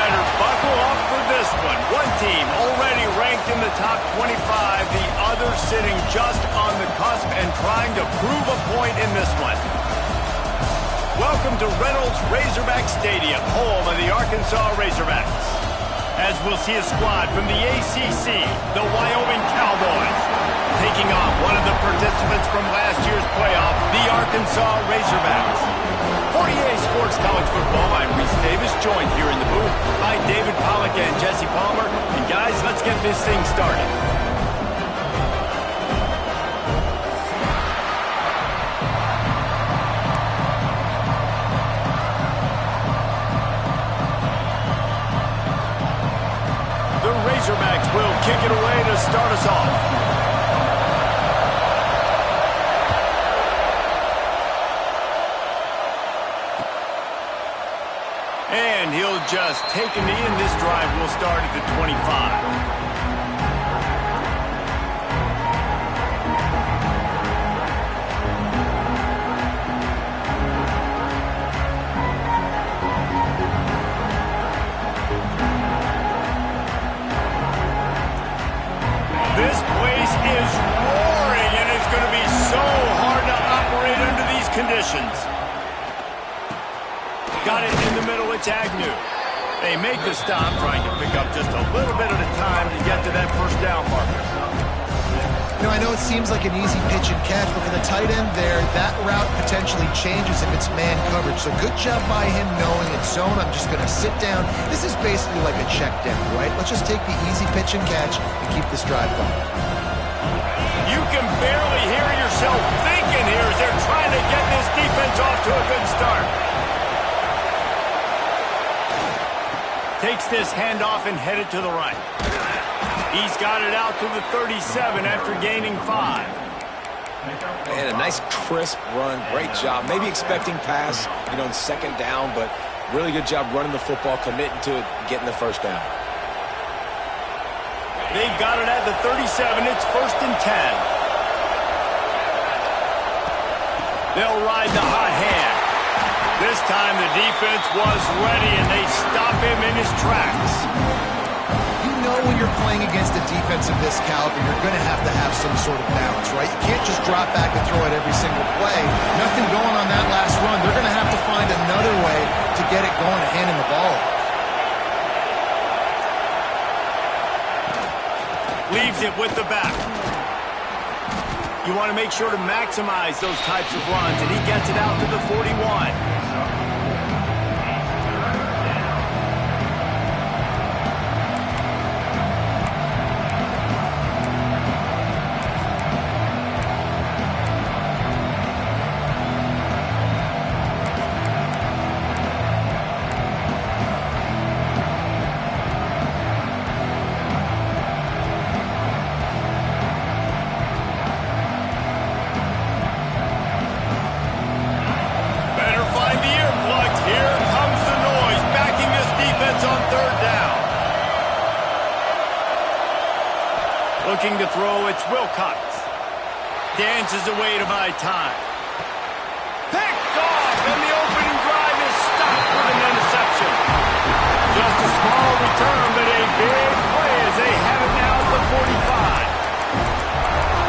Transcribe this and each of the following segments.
Riders, buckle up for this one. One team already ranked in the top 25, the other sitting just on the cusp and trying to prove a point in this one. Welcome to Reynolds Razorback Stadium, home of the Arkansas Razorbacks. As we'll see a squad from the ACC, the Wyoming Cowboys, taking on one of the participants from last year's playoff, the Arkansas Razorbacks. For EA Sports College Football, I'm Reese Davis, joined here in the booth by David Pollack and Jesse Palmer. And guys, let's get this thing started. The Razorbacks will kick it away to start us off. And he'll just take a knee, and this drive will start at the 25. This place is roaring, and it's going to be so hard to operate under these conditions. Got it in the middle, it's Agnew. They make the stop, trying to pick up just a little bit at a time to get to that first down marker. You know, I know it seems like an easy pitch and catch, but for the tight end there, that route potentially changes if it's man coverage. So good job by him knowing it's zone. I'm just going to sit down. This is basically like a check down, right? Let's just take the easy pitch and catch and keep this drive going. You can barely hear yourself thinking here as they're trying to get this defense off to a good start. Takes this handoff and headed to the right. He's got it out to the 37 after gaining 5. And a nice crisp run. Great job. Maybe expecting pass, in second down, but really good job running the football, committing to it, getting the first down. They've got it at the 37. It's 1st and 10. They'll ride the hot hand. This time the defense was ready, and they stop him in his tracks. You know when you're playing against a defense of this caliber, you're going to have some sort of balance, right? You can't just drop back and throw it every single play. Nothing going on that last run. They're going to have to find another way to get it going and hand him the ball. Leaves it with the back. You want to make sure to maximize those types of runs, and he gets it out to the 41. Looking to throw, it's Wilcox. Dances away to buy time. Picked off, and the opening drive is stopped with an interception. Just a small return, but a big play as they have it now at the 45.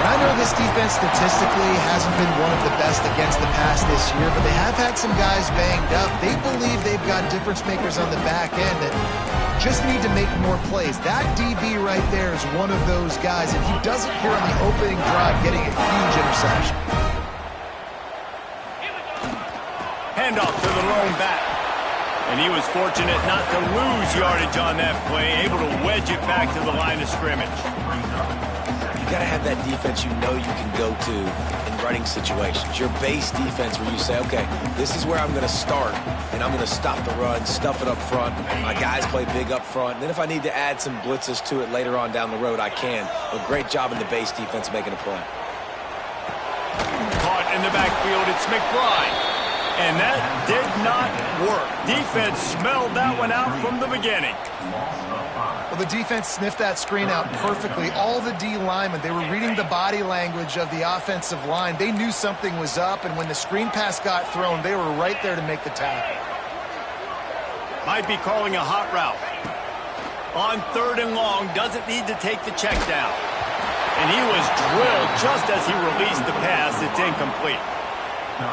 I know this defense statistically hasn't been one of the best against the pass this year, but they have had some guys banged up. They believe they've got difference makers on the back end that just need to make more plays. That DB right there is one of those guys, and he does it here on the opening drive, getting a huge interception. Handoff to the lone back. And he was fortunate not to lose yardage on that play, able to wedge it back to the line of scrimmage. You got to have that defense you know you can go to in running situations. Your base defense where you say, okay, this is where I'm going to start, and I'm going to stop the run, stuff it up front. My guys play big up front. And then if I need to add some blitzes to it later on down the road, I can. But great job in the base defense making a play. Caught in the backfield, it's McBride. And that did not work. Defense smelled that one out from the beginning. Well, the defense sniffed that screen out perfectly. All the D linemen, they were reading the body language of the offensive line. They knew something was up, and when the screen pass got thrown, they were right there to make the tackle. Might be calling a hot route. On 3rd and long, doesn't need to take the check down. And he was drilled just as he released the pass. It's incomplete.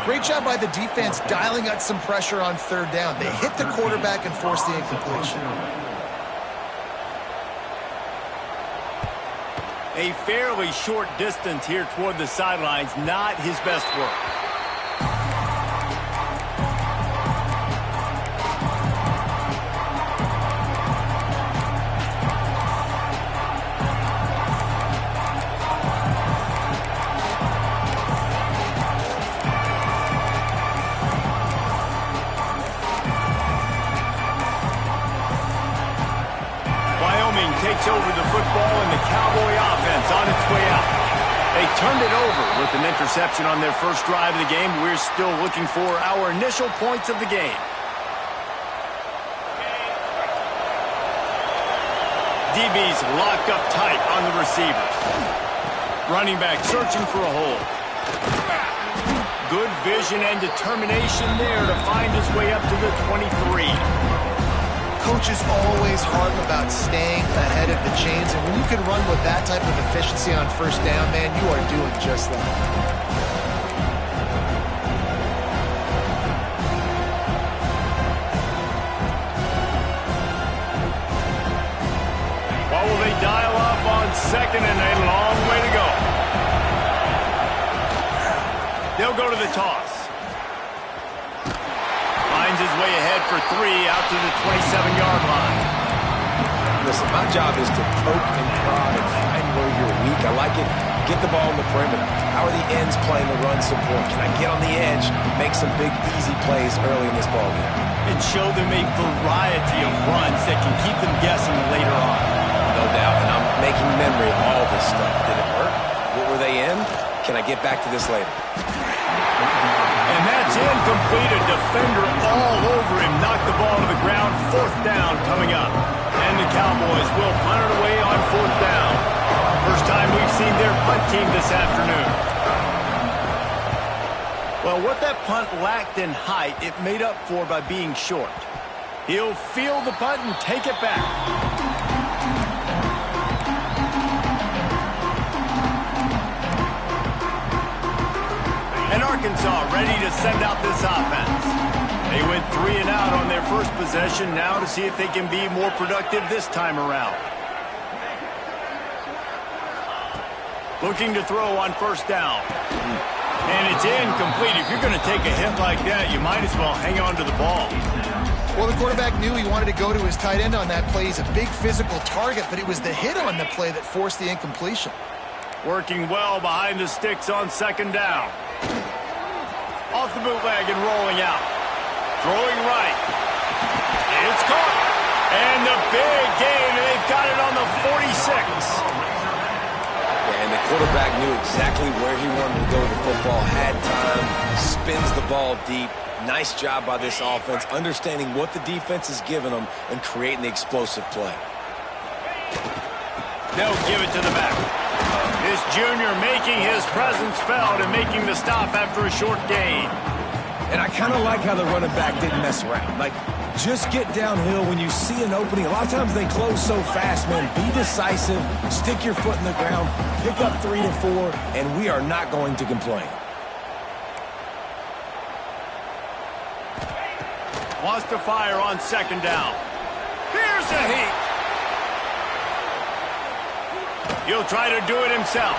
Great job by the defense dialing out some pressure on 3rd down. They hit the quarterback and forced the incompletion. A fairly short distance here toward the sidelines, not his best work. Wyoming takes over the football and the Cowboy offense on its way out. They turned it over with an interception on their first drive of the game. We're still looking for our initial points of the game. DB's locked up tight on the receivers. Running back searching for a hole. Good vision and determination there to find his way up to the 23. Coaches always harp about staying ahead of the chains, and when you can run with that type of efficiency on 1st down, man, you are doing just that. What will they dial up on 2nd and a long way to go? They'll go to the toss. Finds his way ahead for 3 out to the 27-yard line. Listen, my job is to poke and prod and find where you're weak. I like it. Get the ball in the perimeter. How are the ends playing the run support? Can I get on the edge, make some big, easy plays early in this ballgame? And show them a variety of runs that can keep them guessing later on. No doubt, and I'm making memory of all this stuff. Did it work? What were they in? Can I get back to this later? And that's incomplete. A defender all over him. Knocked the ball to the ground. 4th down coming up. And the Cowboys will punt it away on 4th down. First time we've seen their punt team this afternoon. Well, what that punt lacked in height, it made up for by being short. He'll field the punt and take it back. And Arkansas ready to send out this offense. They went 3 and out on their first possession, now to see if they can be more productive this time around. Looking to throw on 1st down. And it's incomplete. If you're going to take a hit like that, you might as well hang on to the ball. Well, the quarterback knew he wanted to go to his tight end on that play. He's a big physical target, but it was the hit on the play that forced the incompletion. Working well behind the sticks on 2nd down. Off the bootleg and rolling out. Throwing right. It's caught. And the big gain, and they've got it on the 46. And the quarterback knew exactly where he wanted to go with the football, had time, spins the ball deep. Nice job by this offense, understanding what the defense is giving them and creating the explosive play. They'll give it to the back. This junior making his presence felt and making the stop after a short gain. And I kind of like how the running back didn't mess around. Like, just get downhill when you see an opening. A lot of times they close so fast, man. Be decisive, stick your foot in the ground, pick up 3 to 4, and we are not going to complain. Wants to fire on 2nd down. Here's a heat. He'll try to do it himself.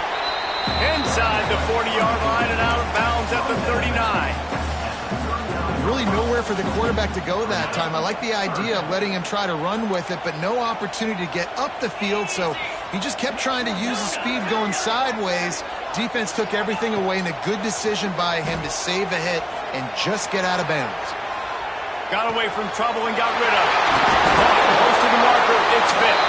Inside the 40-yard line and out of bounds at the 39. Really nowhere for the quarterback to go that time. I like the idea of letting him try to run with it, but no opportunity to get up the field, so he just kept trying to use the speed going sideways. Defense took everything away, and a good decision by him to save a hit and just get out of bounds. Got away from trouble and got rid of it. Close to the marker, it's fit.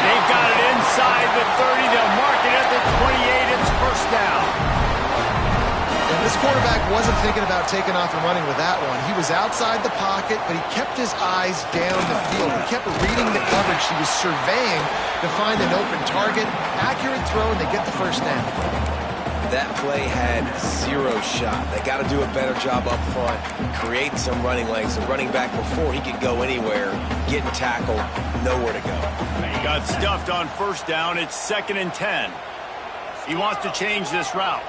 They've got it inside the 30. They'll mark it at the 28. It's 1st down. And this quarterback wasn't thinking about taking off and running with that one. He was outside the pocket, but he kept his eyes down the field. He kept reading the coverage. He was surveying to find an open target. Accurate throw, and they get the 1st down. That play had zero shot. They got to do a better job up front, create some running lanes. The running back, before he could go anywhere, getting tackled, nowhere to go. Got stuffed on first down. It's 2nd and 10. He wants to change this route.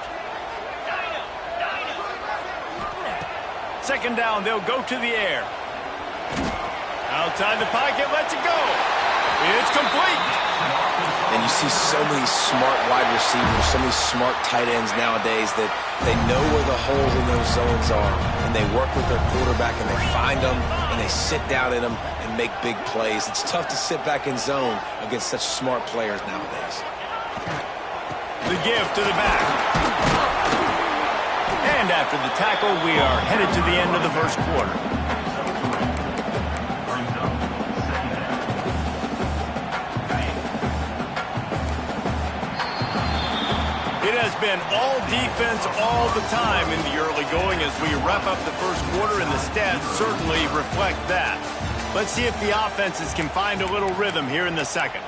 2nd down, they'll go to the air. Outside the pocket, lets it go. It's complete. And you see so many smart wide receivers, so many smart tight ends nowadays that they know where the holes in those zones are, and they work with their quarterback, and they find them, and they sit down in them and make big plays. It's tough to sit back in zone against such smart players nowadays. The give to the back. And after the tackle, we are headed to the end of the first quarter. It has been all defense all the time in the early going as we wrap up the first quarter, and the stats certainly reflect that. Let's see if the offenses can find a little rhythm here in the second.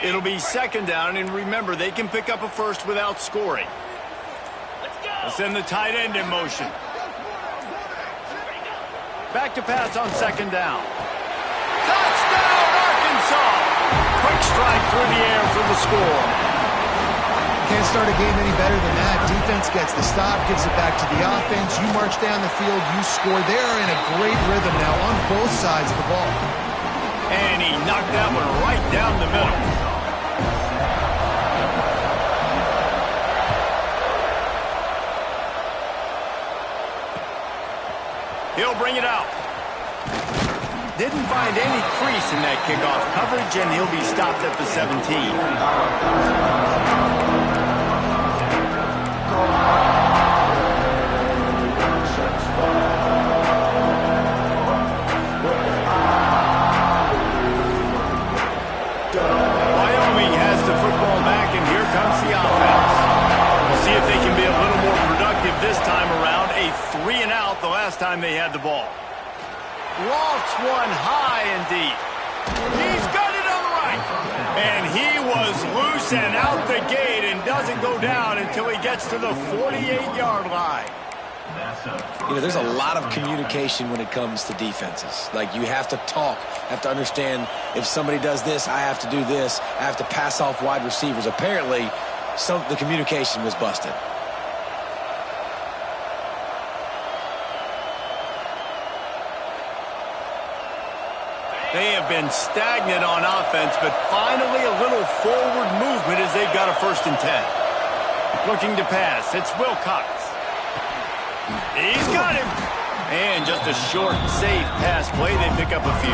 It'll be 2nd down, and remember, they can pick up a first without scoring. They'll send the tight end in motion. Back to pass on 2nd down. Touchdown, Arkansas! Quick strike through the air for the score. Can't start a game any better than that. Defense gets the stop, gives it back to the offense. You march down the field, you score. They are in a great rhythm now on both sides of the ball. And he knocked that one right down the middle. He'll bring it out. Didn't find any crease in that kickoff coverage, and he'll be stopped at the 17. Wyoming has the football back, and here comes the offense. We'll see if they can be a little more productive this time around. A 3-and-out the last time they had the ball. Lofts one high and deep. He's got it on the right. And he was loose and out the gate and doesn't go down until he gets to the 48-yard line. You know, there's a lot of communication when it comes to defenses. Like, you have to talk, have to understand if somebody does this, I have to do this. I have to pass off wide receivers. Apparently, the communication was busted. They have been stagnant on offense, but finally a little forward movement as they've got a 1st and 10. Looking to pass, it's Wilcox. He's got him. And just a short, safe pass play. They pick up a few.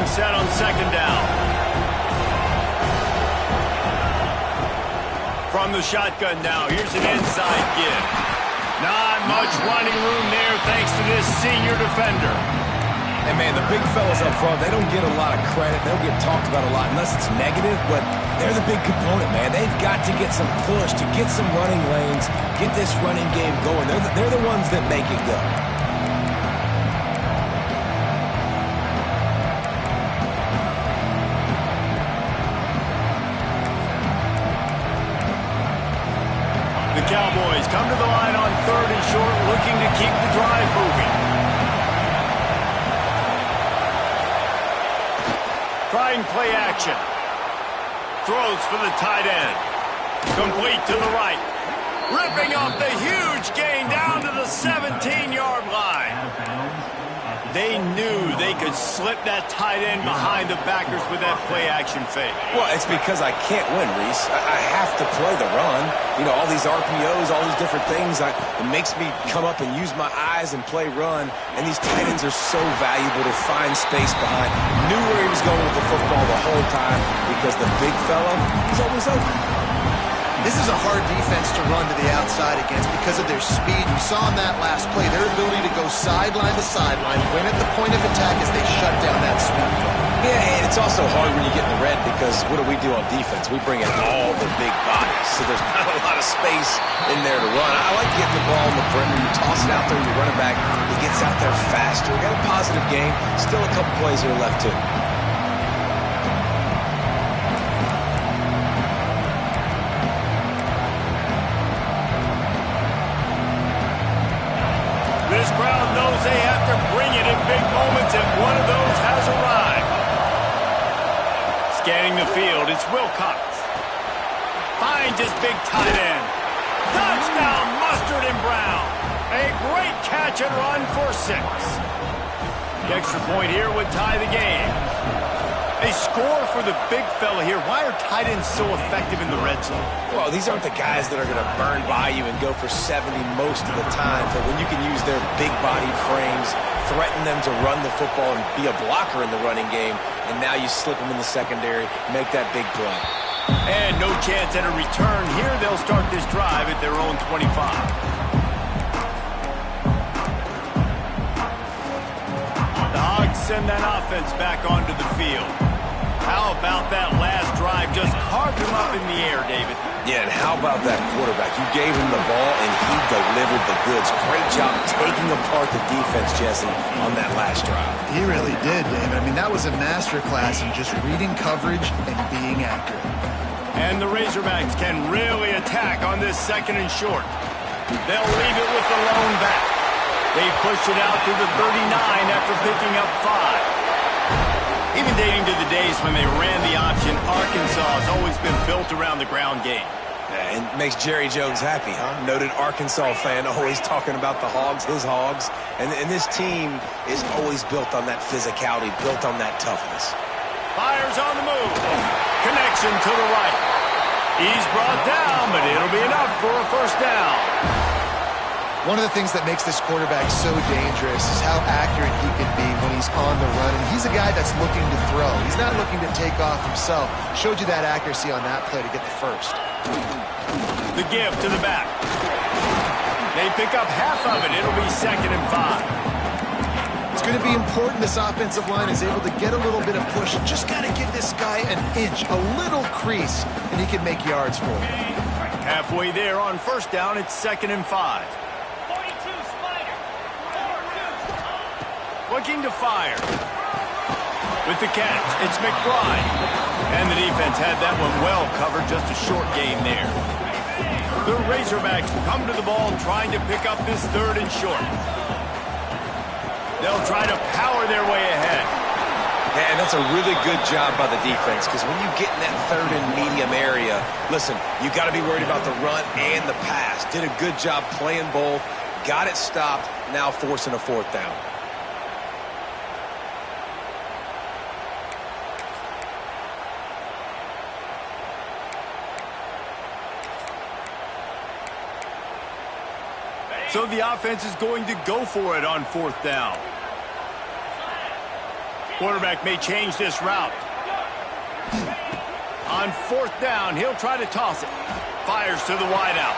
Set on 2nd down. From the shotgun now, here's an inside give. Not much running room there thanks to this senior defender. And, man, the big fellas up front, they don't get a lot of credit. They don't get talked about a lot unless it's negative, but they're the big component, man. They've got to get some push, to get some running lanes, get this running game going. They're the ones that make it go. The Cowboys come to the line on 3rd and short, looking to keep the drive moving. Trying play action. Throws for the tight end. Complete to the right. Ripping off the huge gain down to the 17-yard line. They knew they could slip that tight end behind the backers with that play-action fake. Well, it's because I can't win, Reese. I have to play the run. You know, all these RPOs, all these different things, it makes me come up and use my eyes and play run. And these tight ends are so valuable to find space behind. Knew where he was going with the football the whole time because the big fella is always open. This is a hard defense to run to the outside against because of their speed. You saw in that last play their ability to go sideline to sideline, win at the point of attack as they shut down that speed. Yeah, and it's also hard when you get in the red because what do on defense? We bring in all the big bodies, so there's not a lot of space in there to run. I like getting the ball in the perimeter. You toss it out there, you run it back. He gets out there faster. Got a positive game. Still a couple plays here left, too. This crowd knows they have to bring it in big moments, and one of those has arrived. Scanning the field, it's Wilcox. Finds his big tight end. Touchdown, Mustard and Brown. A great catch and run for 6. The extra point here would tie the game. A score for the big fella here. Why are tight ends so effective in the red zone? Well, these aren't the guys that are going to burn by you and go for 70 most of the time, but when you can use their big-bodied frames, threaten them to run the football and be a blocker in the running game, and now you slip them in the secondary, make that big play. And no chance at a return here. They'll start this drive at their own 25. The Hogs send that offense back onto the field. How about that last drive? Just carved him up in the air, David. Yeah, and how about that quarterback? You gave him the ball, and he delivered the goods. Great job taking apart the defense, Jesse, on that last drive. He really did, David. I mean, that was a masterclass in just reading coverage and being accurate. And the Razorbacks can really attack on this 2nd and short. They'll leave it with the lone back. They push it out to the 39 after picking up 5. Even dating to the days when they ran the option, Arkansas has always been built around the ground game. Yeah, and makes Jerry Jones happy, huh? Noted Arkansas fan, always talking about the Hogs, his Hogs. And this team is always built on that physicality, built on that toughness. Fires on the move. Connection to the right. He's brought down, but it'll be enough for a first down. One of the things that makes this quarterback so dangerous is how accurate he can be when he's on the run. And he's a guy that's looking to throw. He's not looking to take off himself. Showed you that accuracy on that play to get the first. The give to the back. They pick up half of it. It'll be 2nd and 5. It's going to be important this offensive line is able to get a little bit of push. Just got to give this guy an inch, a little crease, and he can make yards for him. Halfway there on first down, it's 2nd and 5. Looking to fire. With the catch, it's McBride. And the defense had that one well covered, just a short game there. The Razorbacks come to the ball trying to pick up this 3rd and short. They'll try to power their way ahead. Yeah, and that's a really good job by the defense because when you get in that 3rd and medium area, listen, you got to be worried about the run and the pass. Did a good job playing both, got it stopped, now forcing a 4th down. So the offense is going to go for it on 4th down. Quarterback may change this route. On 4th down, he'll try to toss it. Fires to the wideout.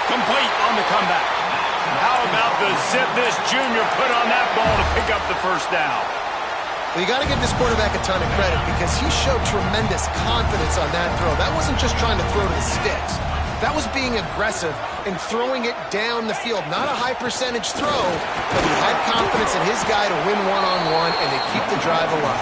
Complete on the comeback. How about the zip this junior put on that ball to pick up the first down? Well, you got to give this quarterback a ton of credit because he showed tremendous confidence on that throw. That wasn't just trying to throw to the sticks. That was being aggressive and throwing it down the field. Not a high percentage throw, but he had confidence in his guy to win one-on-one and to keep the drive alive.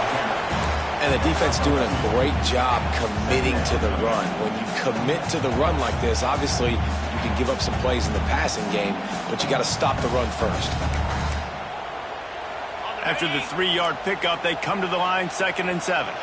And the defense doing a great job committing to the run. When you commit to the run like this, obviously you can give up some plays in the passing game, but you got to stop the run first. After the 3-yard pickup, they come to the line 2nd and 7.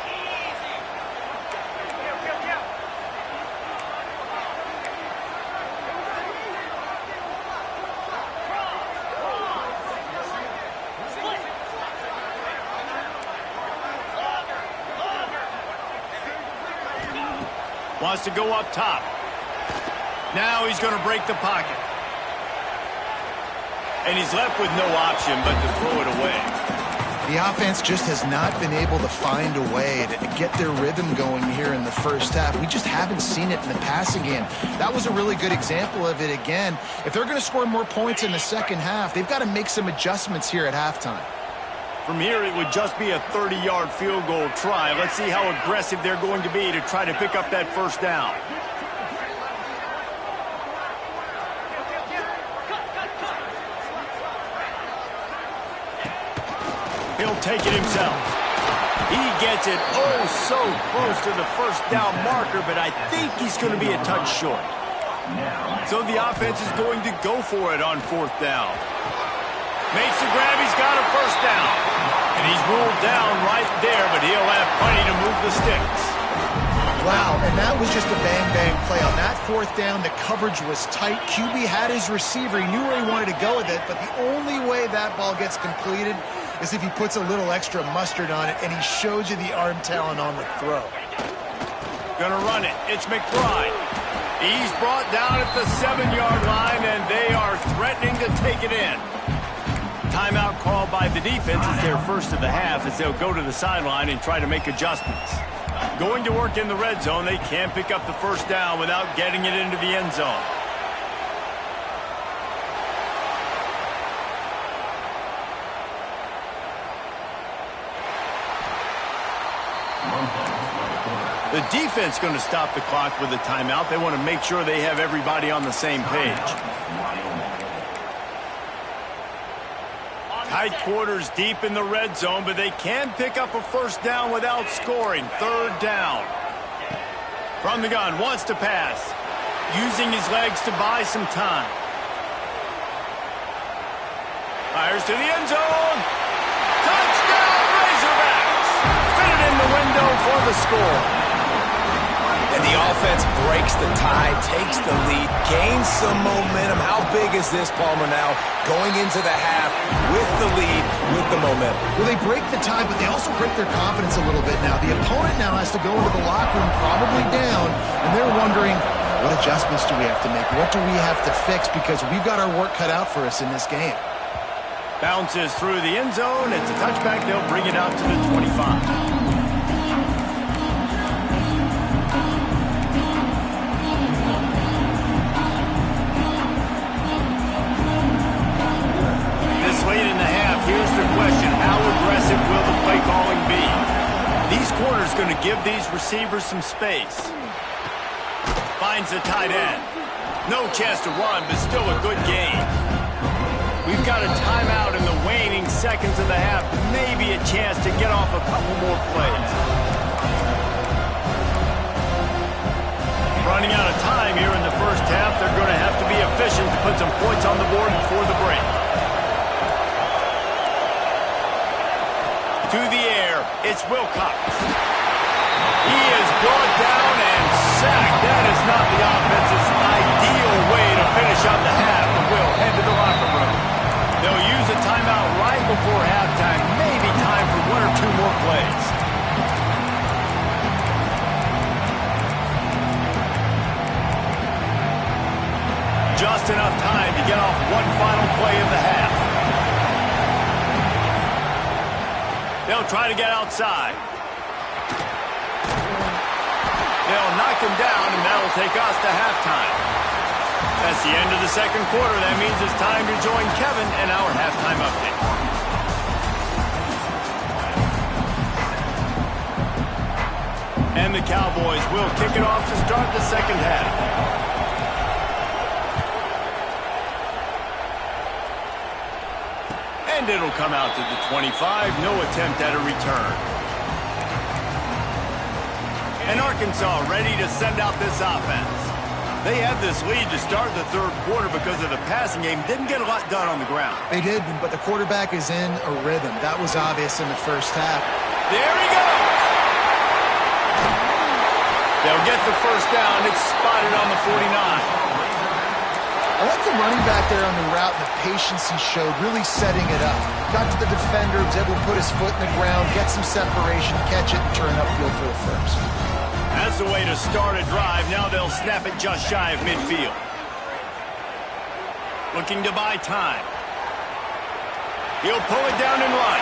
Wants to go up top. Now he's going to break the pocket. And he's left with no option but to throw it away. The offense just has not been able to find a way to get their rhythm going here in the first half. We just haven't seen it in the passing game. That was a really good example of it again. If they're going to score more points in the second half, they've got to make some adjustments here at halftime. From here, it would just be a 30-yard field goal try. Let's see how aggressive they're going to be to try to pick up that first down. He'll take it himself. He gets it oh so close to the first down marker, but I think he's going to be a touch short. So the offense is going to go for it on fourth down. Makes the grab, he's got a first down. And he's ruled down right there, but he'll have plenty to move the sticks. Wow, and that was just a bang-bang play. On that fourth down, the coverage was tight. QB had his receiver. He knew where he wanted to go with it, but the only way that ball gets completed is if he puts a little extra mustard on it, and he shows you the arm talent on the throw. Gonna run it. It's McBride. He's brought down at the 7-yard line, and they are threatening to take it in. Timeout called by the defense. It's their first of the half as they'll go to the sideline and try to make adjustments. Going to work in the red zone. They can't pick up the first down without getting it into the end zone. The defense going to stop the clock with a timeout. They want to make sure they have everybody on the same page. Tight quarters deep in the red zone, but they can pick up a first down without scoring. Third down. From the gun, wants to pass. Using his legs to buy some time. Fires to the end zone. Touchdown, Razorbacks! Fit it in the window for the score. And the offense breaks the tie, takes the lead, gains some momentum. How big is this, Palmer, now going into the half with the lead, with the momentum? Well, they break the tie, but they also break their confidence a little bit now. The opponent now has to go into the locker room probably down, and they're wondering, what adjustments do we have to make? What do we have to fix? Because we've got our work cut out for us in this game. Bounces through the end zone. It's a touchback. They'll bring it out to the 25. Late in the half, here's the question. How aggressive will the play calling be? These corners going to give these receivers some space. Finds the tight end. No chance to run, but still a good game. We've got a timeout in the waning seconds of the half. Maybe a chance to get off a couple more plays. Running out of time here in the first half. They're going to have to be efficient to put some points on the board before the break. To the air, it's Wilcox. He is brought down and sacked. That is not the offense's ideal way to finish up the half, but we'll head to the locker room. They'll use a timeout right before halftime. Maybe time for one or two more plays. Just enough time to get off one final play of the half. They'll try to get outside. They'll knock him down, and that'll take us to halftime. That's the end of the second quarter. That means it's time to join Kevin in our halftime update. And the Cowboys will kick it off to start the second half. And it'll come out to the 25. No attempt at a return. And Arkansas ready to send out this offense. They had this lead to start the third quarter because of the passing game. Didn't get a lot done on the ground. They did, but the quarterback is in a rhythm. That was obvious in the first half. There he goes. They'll get the first down. It's spotted on the 49. I like the running back there on the route and the patience he showed, really setting it up. Got to the defender, was able to put his foot in the ground, get some separation, catch it, and turn upfield for the first. That's the way to start a drive. Now they'll snap it just shy of midfield. Looking to buy time. He'll pull it down and run.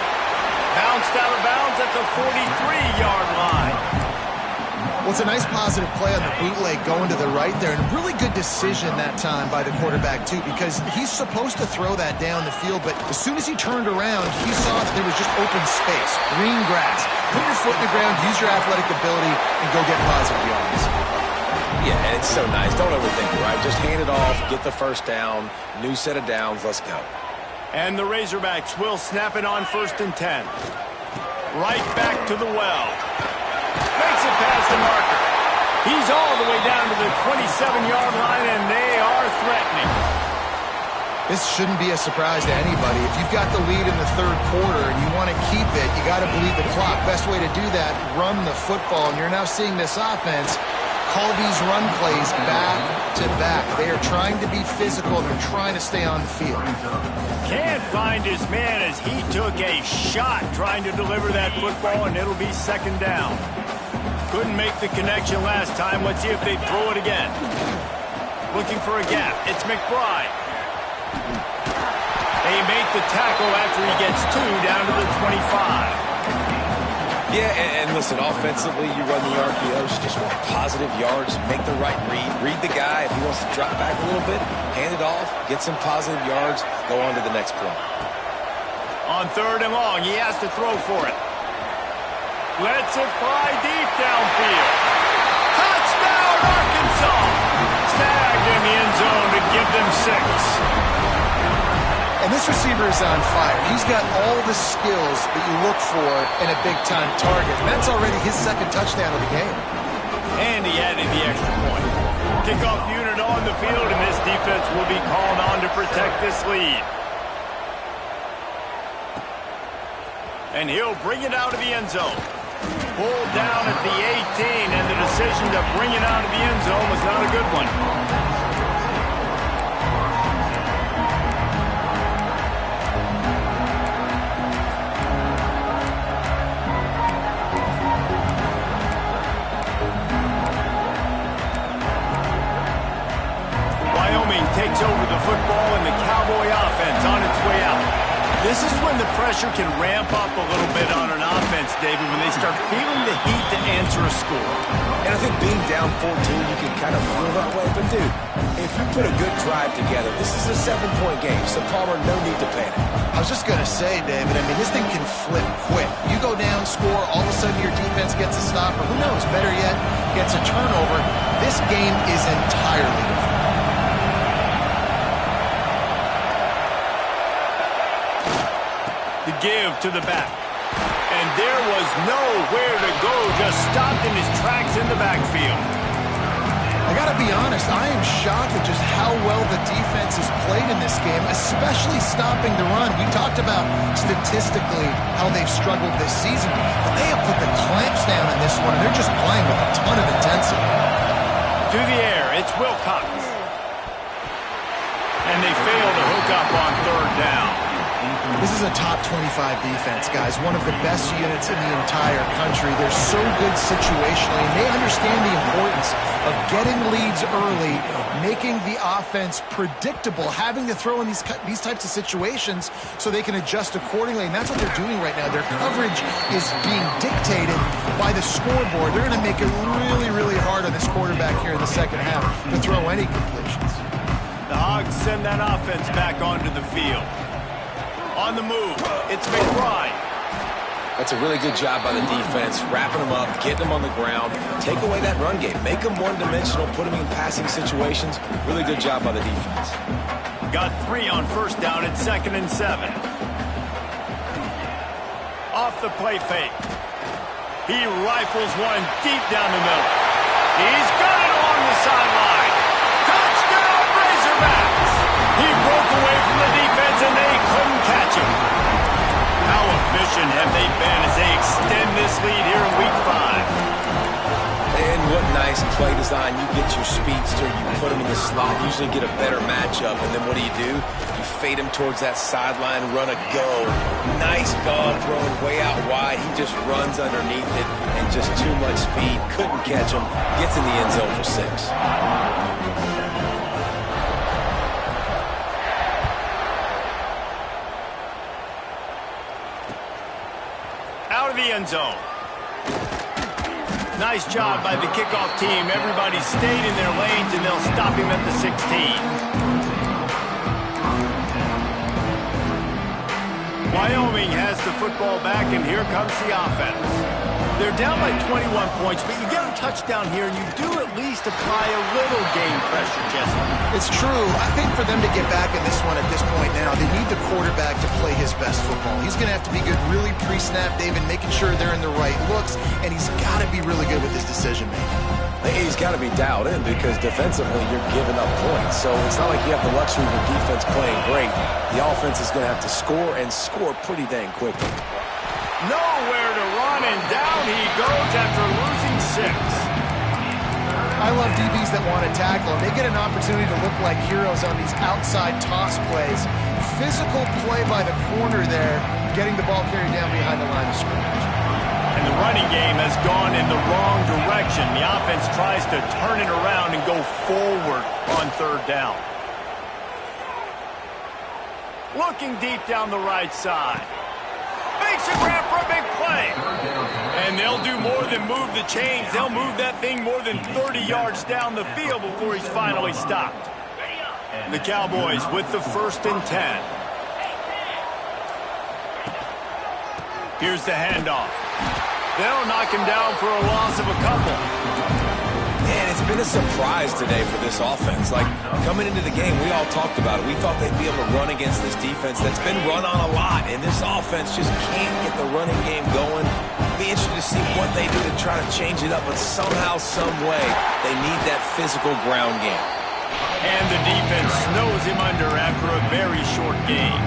Bounced out of bounds at the 43-yard line. Well, it's a nice positive play on the bootleg going to the right there, and a really good decision that time by the quarterback, too, because he's supposed to throw that down the field, but as soon as he turned around, he saw that there was just open space, green grass. Put your foot in the ground, use your athletic ability, and go get positive yards. Yeah, and it's so nice. Don't overthink it, right? Just hand it off, get the first down, new set of downs, let's go. And the Razorbacks will snap it on 1st and 10. Right back to the well. Makes it past the marker. He's all the way down to the 27-yard line, and they are threatening. This shouldn't be a surprise to anybody. If you've got the lead in the 3rd quarter and you want to keep it, you got to bleed the clock. Best way to do that, run the football. And you're now seeing this offense call these run plays back to back. They are trying to be physical, and they're trying to stay on the field. Can't find his man as he took a shot trying to deliver that football, and it'll be 2nd down. Couldn't make the connection last time. Let's see if they throw it again. Looking for a gap. It's McBride. They make the tackle after he gets 2 down to the 25. Yeah, and listen, offensively, you run the RPOs, you just want positive yards, make the right read the guy. If he wants to drop back a little bit, hand it off, get some positive yards, go on to the next play. On 3rd and long, he has to throw for it. Lets it fly deep downfield. Touchdown, Arkansas! Snagged in the end zone to give them 6. And this receiver is on fire. He's got all the skills that you look for in a big-time target. And that's already his 2nd touchdown of the game. And he added the extra point. Kickoff unit on the field, and this defense will be called on to protect this lead. And he'll bring it out of the end zone. Pulled down at the 18, and the decision to bring it out of the end zone was not a good one. Wyoming takes over the football, and the Cowboy offense on its way out. This is when the pressure can ramp up a little bit on an offense, David, when they start feeling the heat to answer a score. And I think being down 14, you can kind of feel that way. But, dude, if you put a good drive together, this is a 7-point game, so Palmer, no need to panic. I was just going to say, David, I mean, this thing can flip quick. You go down, score, all of a sudden your defense gets a stop, or who knows, better yet, gets a turnover. This game is entirely different. The give to the back. And there was nowhere to go, just stopped in his tracks in the backfield. I got to be honest, I am shocked at just how well the defense has played in this game, especially stopping the run. We talked about statistically how they've struggled this season, but they have put the clamps down in this one, and they're just playing with a ton of intensity. To the air, it's Wilcox. And they fail to hook up on 3rd down. This is a top 25 defense, guys. One of the best units in the entire country. They're so good situationally, and they understand the importance of getting leads early, making the offense predictable, having to throw in these types of situations so they can adjust accordingly. And that's what they're doing right now. Their coverage is being dictated by the scoreboard. They're going to make it really, really hard on this quarterback here in the 2nd half to throw any completions. The Hogs send that offense back onto the field. On the move, it's McBride. That's a really good job by the defense, wrapping them up, getting them on the ground, take away that run game, make them one-dimensional, put them in passing situations. Really good job by the defense. Got 3 on 1st down at 2nd and 7. Off the play fake. He rifles one deep down the middle. He's got it along the sideline. Touchdown, Razorbacks! He broke away from the defense, and they couldn't catch him. How efficient have they been as they extend this lead here in Week 5? And what nice nice play design. You get your speedster, you put him in the slot, usually get a better matchup, and then what do? You fade him towards that sideline, run a go. Nice ball thrown way out wide. He just runs underneath it, and just too much speed. Couldn't catch him. Gets in the end zone for 6. Out of the end zone. Nice job by the kickoff team. Everybody stayed in their lanes, and they'll stop him at the 16. Wyoming has the football back, and here comes the offense. They're down by 21 points, but you get a touchdown here, and you do at least apply a little game pressure, Jesse. It's true. I think for them to get back in this one at this point now, they need the quarterback to play his best football. He's going to have to be good really pre-snap, David, making sure they're in the right looks, and he's got to be really good with his decision-making. He's got to be dialed in because defensively you're giving up points. So it's not like you have the luxury of the defense playing great. The offense is going to have to score and score pretty dang quickly. Nowhere to run, and down he goes after losing 6. I love DBs that want to tackle, and they get an opportunity to look like heroes on these outside toss plays. Physical play by the corner there, getting the ball carried down behind the line of scrimmage. And the running game has gone in the wrong direction. The offense tries to turn it around and go forward on 3rd down. Looking deep down the right side. Makes a grab for a big play. And they'll do more than move the chains. They'll move that thing more than 30 yards down the field before he's finally stopped. The Cowboys with the 1st and 10. Here's the handoff. They'll knock him down for a loss of a couple. Man, it's been a surprise today for this offense. Like, coming into the game, we all talked about it. We thought they'd be able to run against this defense that's been run on a lot, and this offense just can't get the running game going. Be interested to see what they do to try to change it up, but somehow, some way, they need that physical ground game. And the defense snows him under after a very short game.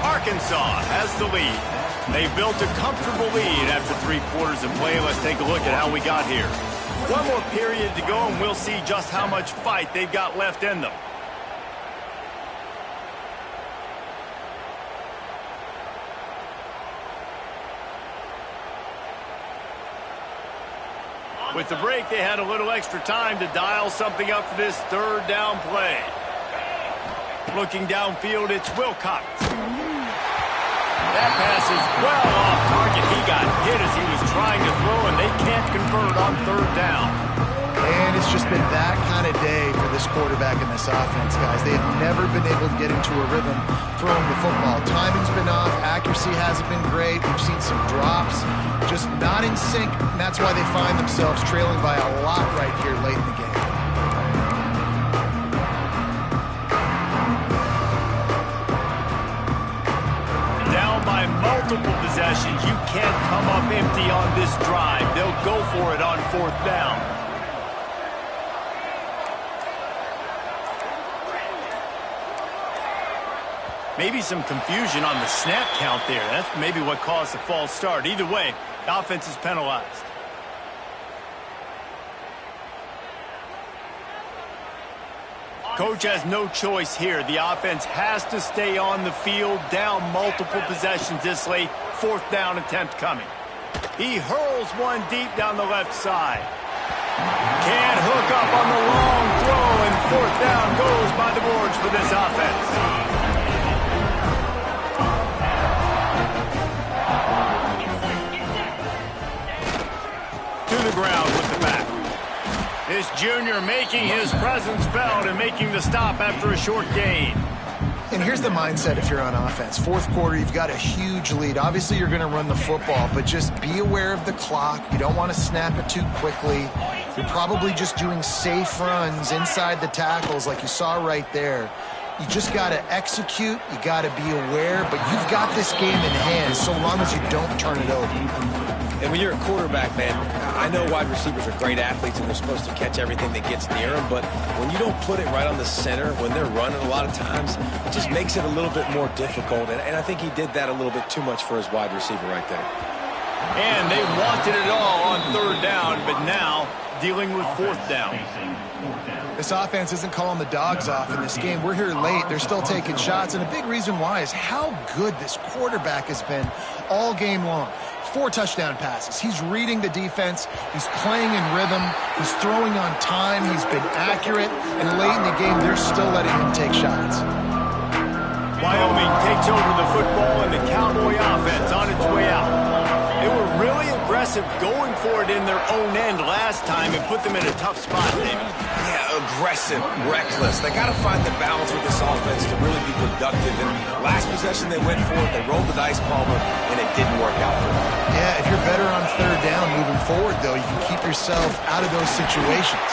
Arkansas has the lead. They built a comfortable lead after 3 quarters of play. Let's take a look at how we got here. One more period to go, and we'll see just how much fight they've got left in them. With the break, they had a little extra time to dial something up for this 3rd down play. Looking downfield, it's Wilcox. That pass is well off target. He got hit as he was trying to throw, and they can't convert on 3rd down. And it's just been that kind of day for this quarterback and this offense, guys. They have never been able to get into a rhythm throwing the football. Timing's been off. Accuracy hasn't been great. We've seen some drops. Just not in sync, and that's why they find themselves trailing by a lot right here late in the game. Multiple possessions. You can't come up empty on this drive. They'll go for it on 4th down. Maybe some confusion on the snap count there. That's maybe what caused the false start. Either way, the offense is penalized. Coach has no choice here. The offense has to stay on the field, down multiple possessions this late. 4th down attempt coming. He hurls one deep down the left side. Can't hook up on the long throw, and 4th down goes by the boards for this offense. To the ground with the back. This junior making his presence felt and making the stop after a short gain. And here's the mindset if you're on offense. 4th quarter, you've got a huge lead. Obviously, you're going to run the football, but just be aware of the clock. You don't want to snap it too quickly. You're probably just doing safe runs inside the tackles like you saw right there. You just got to execute. You got to be aware. But you've got this game in hand so long as you don't turn it over. And when you're a quarterback, man, I know wide receivers are great athletes and they're supposed to catch everything that gets near them, but when you don't put it right on the center, when they're running a lot of times, it just makes it a little bit more difficult. And I think he did that a little bit too much for his wide receiver right there. And they wanted it all on third down, but now dealing with fourth down. This offense isn't calling the dogs off in this game. We're here late. They're still taking shots, and a big reason why is how good this quarterback has been all game long. 4 touchdown passes. He's reading the defense. He's playing in rhythm. He's throwing on time. He's been accurate. And late in the game, they're still letting him take shots. Wyoming takes over the football, and the Cowboy offense on its way out. They were really aggressive going for it in their own end last time and put them in a tough spot, David. Yeah, aggressive, reckless. They got to find the balance with this offense to really be productive. And last possession they went for it, they rolled the dice, Palmer, and it didn't work out for them. Yeah, if you're better on third down moving forward, though, you can keep yourself out of those situations.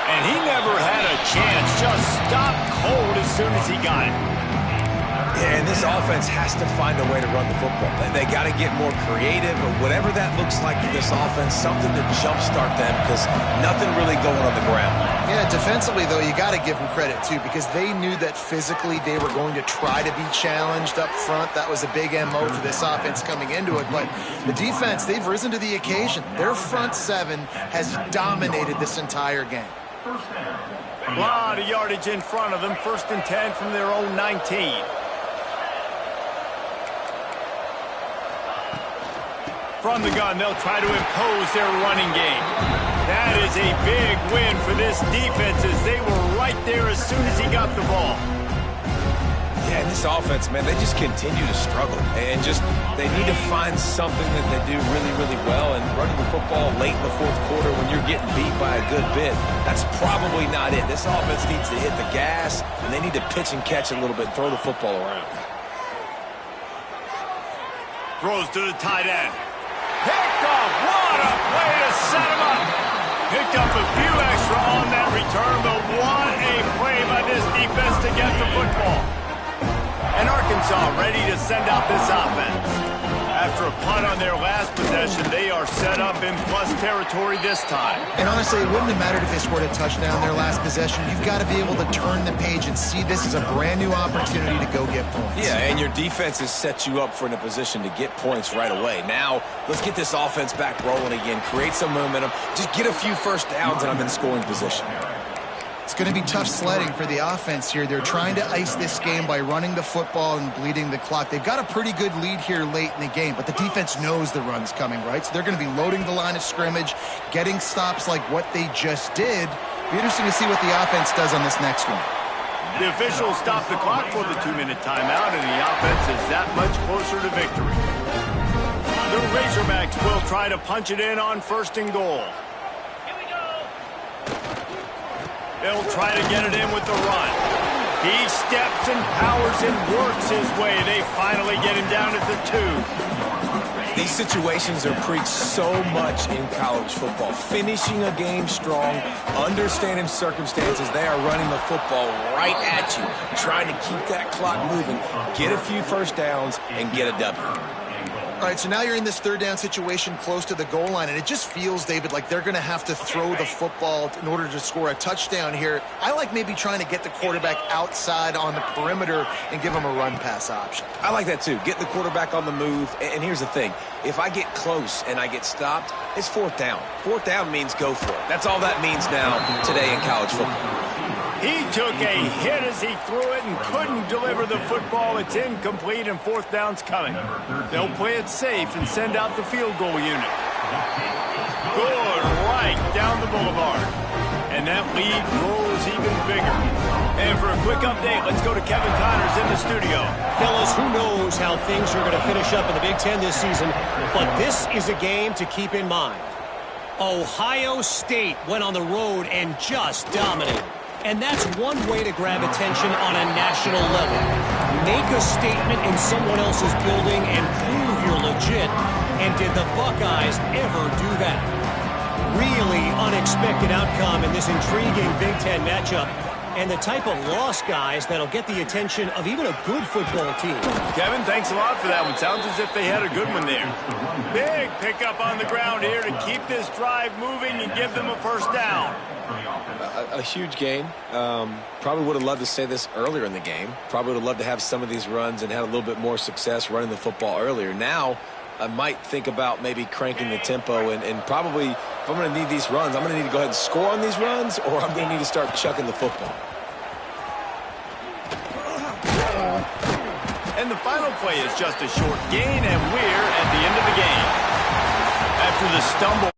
And he never had a chance. Just stopped cold as soon as he got it. Yeah, and this offense has to find a way to run the football. They got to get more creative, or whatever that looks like for this offense, something to jumpstart them, because nothing really going on the ground. Yeah, defensively, though, you got to give them credit, too, because they knew that physically they were going to try to be challenged up front. That was a big MO for this offense coming into it. But the defense, they've risen to the occasion. Their front seven has dominated this entire game. A lot of yardage in front of them. 1st and 10 from their own 19. From the gun, they'll try to impose their running game. That is a big win for this defense as they were right there as soon as he got the ball. Yeah, and this offense, man, they just continue to struggle. And they need to find something that they do really, really well. And running the football late in the 4th quarter when you're getting beat by a good bit, that's probably not it. This offense needs to hit the gas, and they need to pitch and catch a little bit, throw the football around. Throws to the tight end. Picked off. What a play to set him up. Picked up a few extra on that return, but what a play by this defense to get the football. And Arkansas ready to send out this offense. After a punt on their last possession, they are set up in plus territory this time. And honestly, it wouldn't have mattered if they scored a touchdown their last possession. You've got to be able to turn the page and see this as a brand new opportunity to go get points. Yeah, and your defense has set you up for in a position to get points right away. Now, let's get this offense back rolling again, create some momentum, just get a few first downs, and I'm in scoring position. It's going to be tough sledding for the offense here. They're trying to ice this game by running the football and bleeding the clock. They've got a pretty good lead here late in the game, but the defense knows the run's coming, right? So they're going to be loading the line of scrimmage, getting stops like what they just did. Be interesting to see what the offense does on this next one. The officials stop the clock for the 2-minute timeout, and the offense is that much closer to victory. The Razorbacks will try to punch it in on 1st and goal. They'll try to get it in with the run. He steps and powers and works his way. They finally get him down at the 2. These situations are preached so much in college football. Finishing a game strong, understanding circumstances. They are running the football right at you, trying to keep that clock moving, get a few first downs, and get a W. All right, so now you're in this 3rd down situation close to the goal line, and it just feels, David, like they're going to have to throw the football in order to score a touchdown here. I like maybe trying to get the quarterback outside on the perimeter and give him a run-pass option. I like that, too. Get the quarterback on the move. And here's the thing. If I get close and I get stopped, it's 4th down. 4th down means go for it. That's all that means now today in college football. He took a hit as he threw it and couldn't deliver the football. It's incomplete, and 4th down's coming. They'll play it safe and send out the field goal unit. Good right down the boulevard. And that lead grows even bigger. And for a quick update, let's go to Kevin Connors in the studio. Fellas, who knows how things are going to finish up in the Big Ten this season, but this is a game to keep in mind. Ohio State went on the road and just dominated. And that's one way to grab attention on a national level. Make a statement in someone else's building and prove you're legit. And did the Buckeyes ever do that? Really unexpected outcome in this intriguing Big Ten matchup. and the type of loss, guys, that'll get the attention of even a good football team. Kevin, thanks a lot for that one. Sounds as if they had a good one there. Big pickup on the ground here to keep this drive moving and give them a first down. A huge gain. Probably would have loved to say this earlier in the game. Probably would have loved to have some of these runs and had a little bit more success running the football earlier. Now, I might think about maybe cranking the tempo and probably, if I'm going to need these runs, I'm going to need to go ahead and score on these runs, or I'm going to need to start chucking the football. And the final play is just a short gain, and we're at the end of the game. After the stumble.